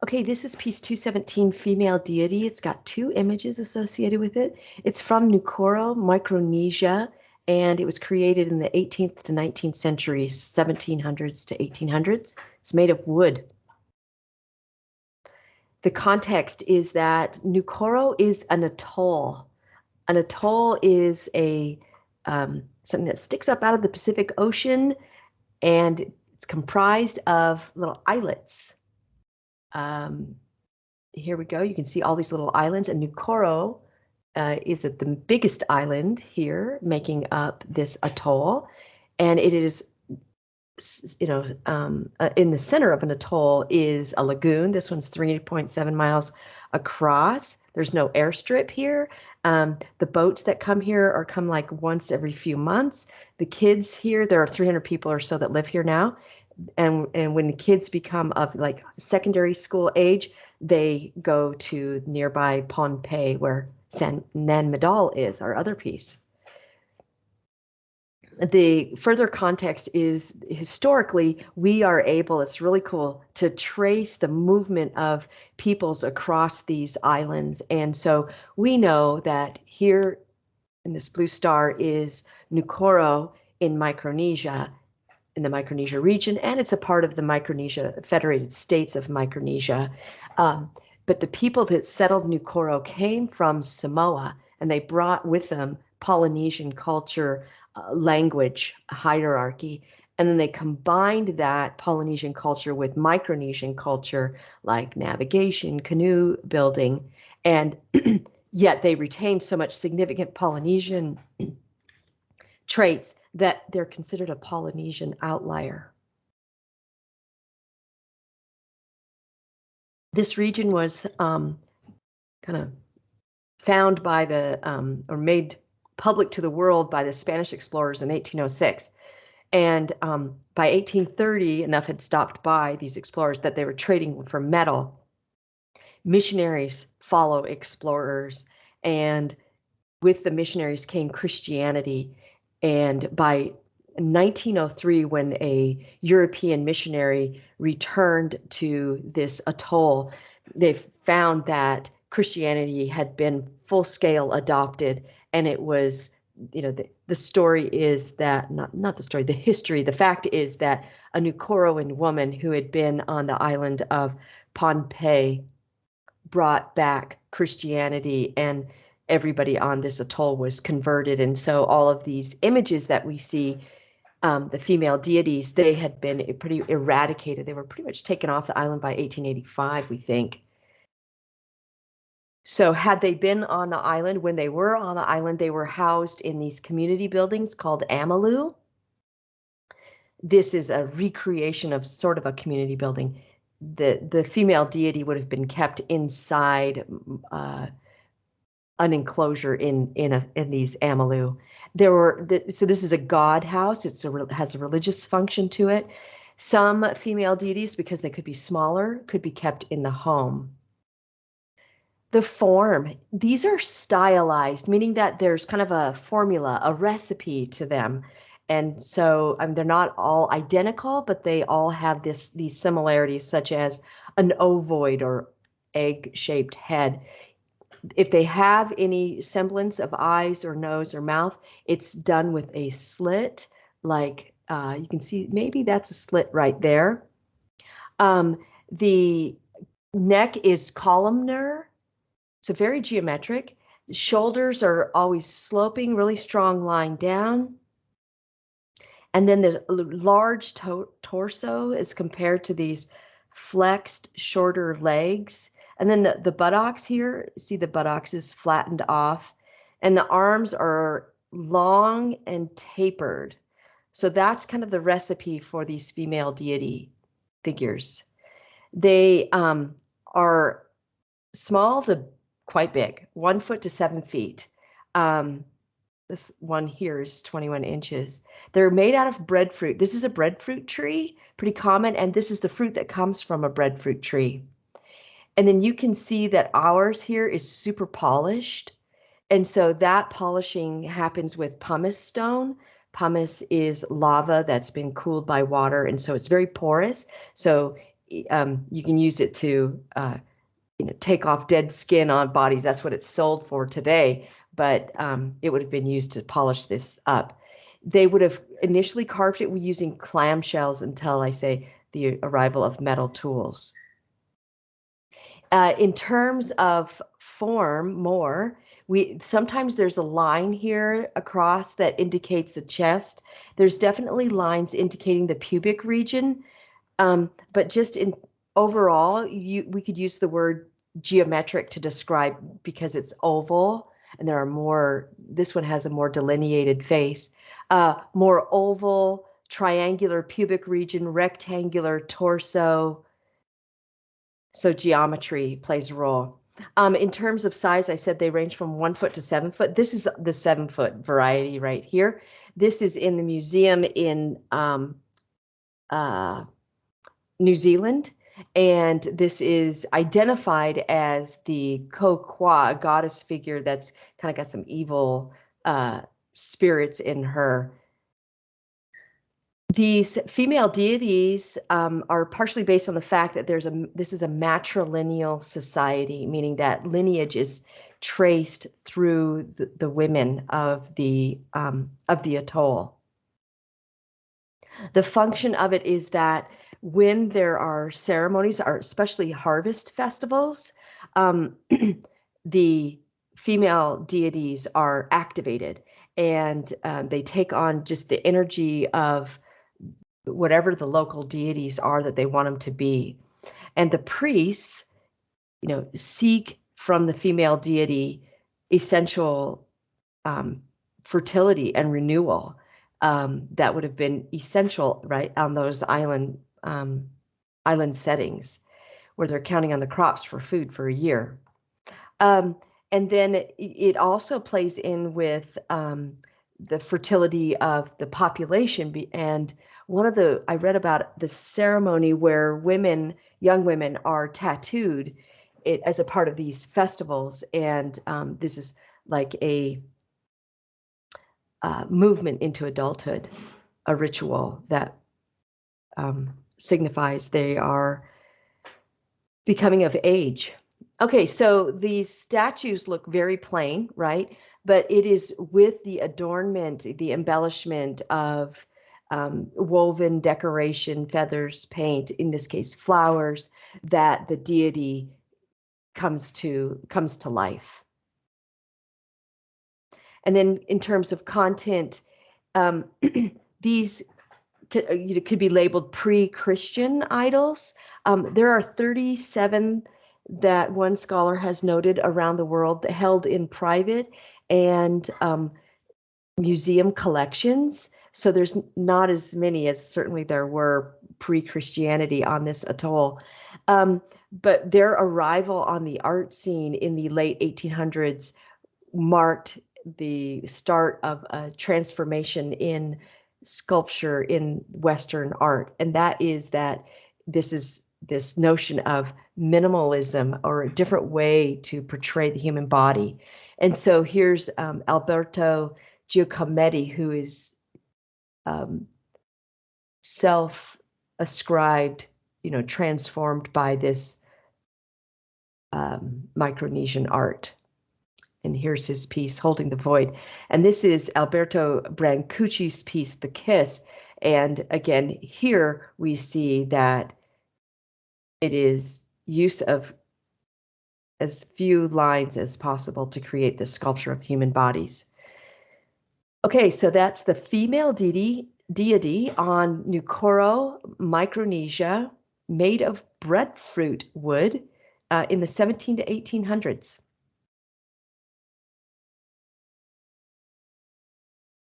Okay, this is piece 217, Female Deity. It's got two images associated with it. It's from Nucoro, Micronesia, and it was created in the 18th to 19th centuries, 1700s to 1800s. It's made of wood. The context is that Nucoro is an atoll. An atoll is a something that sticks up out of the Pacific Ocean, and it's comprised of little islets. Here we go. You can see all these little islands, and Nucoro is the biggest island here, making up this atoll, and it is, in the center of an atoll is a lagoon. This one's 3.7 miles across. There's no airstrip here. The boats that come here come like once every few months. The kids here, there are 300 people or so that live here now. And when the kids become of like secondary school age, they go to nearby Pohnpei, where San Nan Madol is, our other piece. The further context is historically, we are able, it's really cool, to trace the movement of peoples across these islands. And so we know that here in this blue star is Nucoro in Micronesia, in the Micronesia region, and it's a part of the Micronesia, Federated States of Micronesia. But the people that settled Nucoro came from Samoa, and they brought with them Polynesian culture, language, hierarchy, and then they combined that Polynesian culture with Micronesian culture, like navigation, canoe building, and yet they retained so much significant Polynesian traits that they're considered a Polynesian outlier. This region was kind of found by or made public to the world by the Spanish explorers in 1806. And by 1830, enough had stopped by these explorers that they were trading for metal. Missionaries follow explorers, and with the missionaries came Christianity. And by 1903, when a European missionary returned to this atoll, they found that Christianity had been full-scale adopted, and it was, the story is that, not the story, the history, the fact is that a Nucoroan woman who had been on the island of Pohnpei brought back Christianity, and everybody on this atoll was converted. And so all of these images that we see, the female deities, they had been pretty eradicated. They were pretty much taken off the island by 1885, we think. So had they been on the island, when they were on the island, they were housed in these community buildings called Amalu. This is a recreation of sort of a community building. The female deity would have been kept inside an enclosure in these Amalu. So this is a god house. Has a religious function to it. Some female deities, because they could be smaller, could be kept in the home. The form, these are stylized, meaning that there's kind of a formula, a recipe to them. And so they're not all identical, but they all have these similarities, such as an ovoid or egg-shaped head. If they have any semblance of eyes or nose or mouth, it's done with a slit, like you can see, maybe that's a slit right there. The neck is columnar, so very geometric. Shoulders are always sloping, really strong line down. And then there's a large torso as compared to these flexed, shorter legs. And then the buttocks here, see the buttocks is flattened off, and the arms are long and tapered. So that's kind of the recipe for these female deity figures. They are small to quite big, 1 foot to 7 feet. This one here is 21 inches. They're made out of breadfruit. This is a breadfruit tree, pretty common, and this is the fruit that comes from a breadfruit tree. And then you can see that ours here is super polished. And so that polishing happens with pumice stone. Pumice is lava that's been cooled by water, and so it's very porous. So you can use it to take off dead skin on bodies. That's what it's sold for today. But it would have been used to polish this up. They would have initially carved it using clamshells until, I say, the arrival of metal tools. In terms of form, sometimes there's a line here across that indicates a chest. There's definitely lines indicating the pubic region, but just in overall, we could use the word geometric to describe, because it's oval and this one has a more delineated face, more oval, triangular pubic region, rectangular torso. So geometry plays a role. In terms of size, I said they range from 1 foot to 7 foot. This is the 7 foot variety right here. This is in the museum in New Zealand, and this is identified as the Ko-Kwa, a goddess figure that's kind of got some evil spirits in her. These female deities are partially based on the fact that this is a matrilineal society, meaning that lineage is traced through the women of the atoll. The function of it is that when there are ceremonies, or especially harvest festivals, the female deities are activated, and they take on just the energy of whatever the local deities are that they want them to be. And the priests, seek from the female deity essential fertility and renewal that would have been essential, right, on those island settings where they're counting on the crops for food for a year. And then it also plays in with the fertility of the population. And I read about the ceremony where young women are tattooed as a part of these festivals. And this is like a movement into adulthood, a ritual that signifies they are becoming of age. Okay, so these statues look very plain, right? But it is with the adornment, the embellishment of woven decoration, feathers, paint, in this case flowers, that the deity comes to life. And then in terms of content, these could be labeled pre-Christian idols. There are 37 that one scholar has noted around the world, held in private and museum collections. So there's not as many as certainly there were pre-Christianity on this atoll. But their arrival on the art scene in the late 1800s marked the start of a transformation in sculpture in Western art. And that is that this notion of minimalism, or a different way to portray the human body. And so here's Alberto Giacometti, who is self-ascribed, transformed by this Micronesian art. And here's his piece, Holding the Void. And this is Alberto Brancucci's piece, The Kiss. And again, here we see that it is use of as few lines as possible to create the sculpture of human bodies. Okay, so that's the female deity on Nucoro, Micronesia, made of breadfruit wood in the 1700s to 1800s.